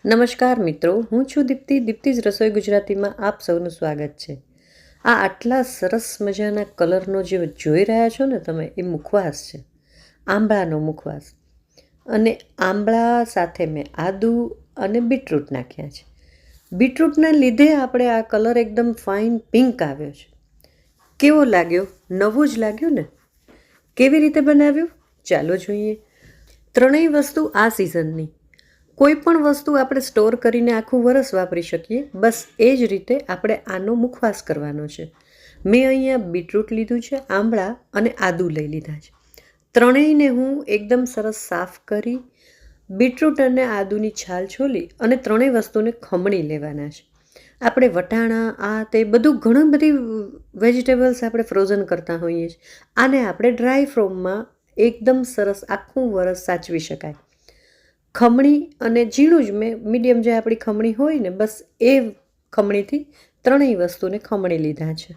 નમસ્કાર મિત્રો, હું છું દીપ્તિજ રસોઈ ગુજરાતીમાં આપ સૌનું સ્વાગત છે। આ આટલા સરસ મજાના કલરનો જે જોઈ રહ્યા છો ને તમે, એ મુખવાસ છે, આંબળાનો મુખવાસ। અને આંબળા સાથે મેં આદુ અને બીટરૂટ નાખ્યા છે। બીટરૂટના લીધે આપણે આ કલર એકદમ ફાઇન પિંક આવ્યો છે। કેવો લાગ્યો? નવો જ લાગ્યો ને? કેવી રીતે બનાવ્યું ચાલો જોઈએ। ત્રણેય વસ્તુ આ સિઝનની। કોઈ પણ વસ્તુ આપણે સ્ટોર કરીને આખું વરસ વાપરી શકીએ, બસ એ જ રીતે આપણે આનો મુખવાસ કરવાનો છે। મેં અહીંયા બીટરૂટ લીધું છે, આંબળા અને આદુ લઈ લીધા છે। ત્રણેયને હું એકદમ સરસ સાફ કરી, બીટરૂટ અને આદુની છાલ છોલી અને ત્રણેય વસ્તુને ખમણી લેવાના છે। આપણે વટાણા આ તે બધું ઘણી બધી વેજીટેબલ્સ આપણે ફ્રોઝન કરતા હોઈએ છીએ, આને આપણે ડ્રાય ફોર્મમાં એકદમ સરસ આખું વરસ સાચવી શકાય। ખમણી અને ઝીણું જ મેં મીડિયમ જે આપણી ખમણી હોય ને, બસ એ ખમણીથી ત્રણેય વસ્તુને ખમણી લીધા છે।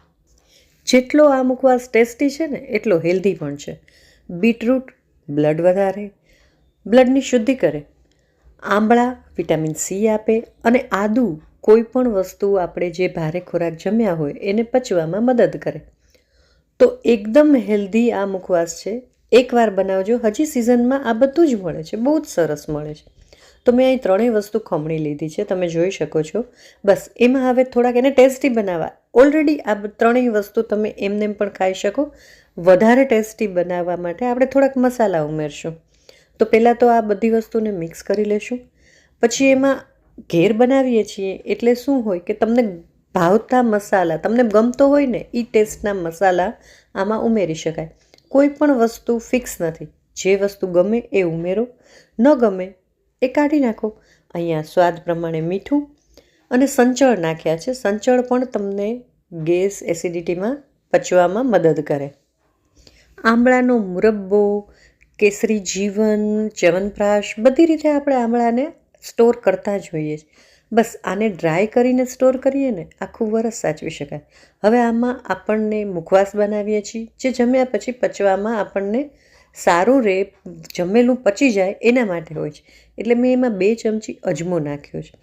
જેટલો આ મુખવાસ ટેસ્ટી છે ને, એટલો હેલ્ધી પણ છે। બીટરૂટ બ્લડ વધારે, બ્લડની શુદ્ધિ કરે, આંબળા વિટામિન સી આપે અને આદુ કોઈ પણ વસ્તુ આપણે જે ભારે ખોરાક જમ્યા હોય એને પચવામાં મદદ કરે। તો એકદમ હેલ્ધી આ મુખવાસ છે। એકવાર બનાવજો, હજી સિઝનમાં આ બધું જ મળે છે, બહુ જ સરસ મળે છે। તો મેં અહીં ત્રણેય વસ્તુ ખમણી લીધી છે, તમે જોઈ શકો છો। બસ એમાં હવે થોડાક એને ટેસ્ટી બનાવવા, ઓલરેડી આ ત્રણેય વસ્તુ તમે એમને પણ ખાઈ શકો, વધારે ટેસ્ટી બનાવવા માટે આપણે થોડાક મસાલા ઉમેરશું। તો પહેલાં તો આ બધી વસ્તુને મિક્સ કરી લેશું। પછી એમાં ઘેર બનાવીએ છીએ એટલે શું હોય કે તમને ભાવતા મસાલા, તમને ગમતો હોય ને એ ટેસ્ટના મસાલા આમાં ઉમેરી શકાય। કોઈ પણ વસ્તુ ફિક્સ નથી, જે વસ્તુ ગમે એ ઉમેરો, ન ગમે એ કાઢી નાખો। અહીંયા સ્વાદ પ્રમાણે મીઠું અને સંચળ નાખ્યા છે। સંચળ પણ તમને ગેસ એસિડિટીમાં પચવામાં મદદ કરે। આંબળાનો મુરબ્બો, કેસરી જીવન, ચ્યવનપ્રાશ, બધી રીતે આપણે આંબળાને સ્ટોર કરતા જ હોઈએ છીએ। બસ આને ડ્રાય કરીને સ્ટોર કરીએ ને, આખું વરસ સાચવી શકાય। હવે આમાં આપણને મુખવાસ બનાવીએ છીએ, જે જમ્યા પછી પચવામાં આપણને સારું રહે, જમેલું પચી જાય એના માટે હોય છે। એટલે મેં એમાં 2 ચમચી અજમો નાખ્યો છે।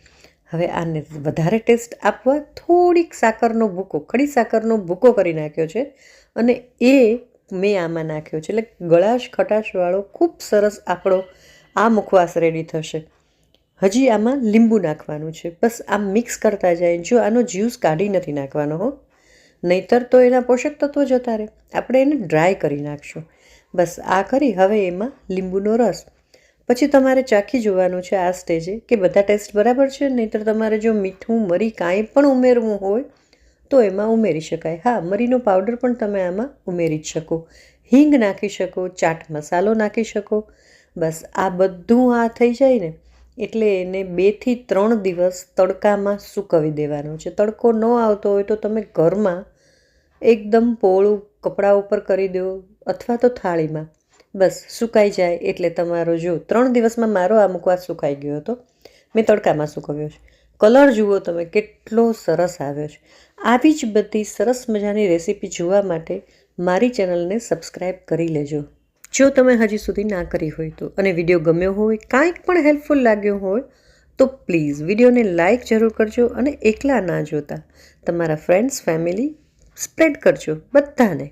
હવે આને વધારે ટેસ્ટ આપવા થોડીક સાકરનો ભૂકો, ખડી સાકરનો ભૂકો કરી નાખ્યો છે અને એ મેં આમાં નાખ્યો છે। એટલે ગળાશ ખટાશવાળો ખૂબ સરસ આપણો આ મુખવાસ રેડી થશે। હજી આમાં લીંબુ નાખવાનું છે, બસ આમ મિક્સ કરતા જાય। જો આનો જ્યુસ કાઢી નથી નાખવાનો હો, નહીતર તો એના પોષક તત્વો જતા રહે। આપણે એને ડ્રાય કરી નાખશું। બસ આ કરી હવે એમાં લીંબુનો રસ, પછી તમારે ચાખી જોવાનું છે આ સ્ટેજે કે બધા ટેસ્ટ બરાબર છે। નહીતર તમારે જો મીઠું મરી કાંઈ પણ ઉમેરવું હોય તો એમાં ઉમેરી શકાય। હા, મરીનો પાવડર પણ તમે આમાં ઉમેરી જ શકો, હિંગ નાખી શકો, ચાટ મસાલો નાખી શકો। બસ આ બધું આ થઈ જાય ને એટલે એને 2 થી 3 દિવસ તડકામાં સૂકવી દેવાનો છે। તડકો ન આવતો હોય તો તમે ઘરમાં એકદમ પોળું કપડા ઉપર કરી દો અથવા તો થાળીમાં, બસ સુકાઈ જાય એટલે તમારો જો 3 દિવસમાં મારો આ મુખવાસ સુકાઈ ગયો હતો, મેં તડકામાં સૂકવ્યો છે। કલર જુઓ તમે કેટલો સરસ આવ્યો છે। આવી જ બધી સરસ મજાની રેસીપી જોવા માટે મારી ચેનલને સબસ્ક્રાઈબ કરી લેજો, જો તમે હજી સુધી ના કરી હોય તો। અને વિડીયો ગમ્યો હોય, કાંઈક પણ હેલ્પફુલ લાગ્યો હોય તો પ્લીઝ વિડીયોને લાઈક જરૂર કરજો અને એકલા ના જોતા તમારા ફ્રેન્ડ્સ ફેમિલી સ્પ્રેડ કરજો બધાને।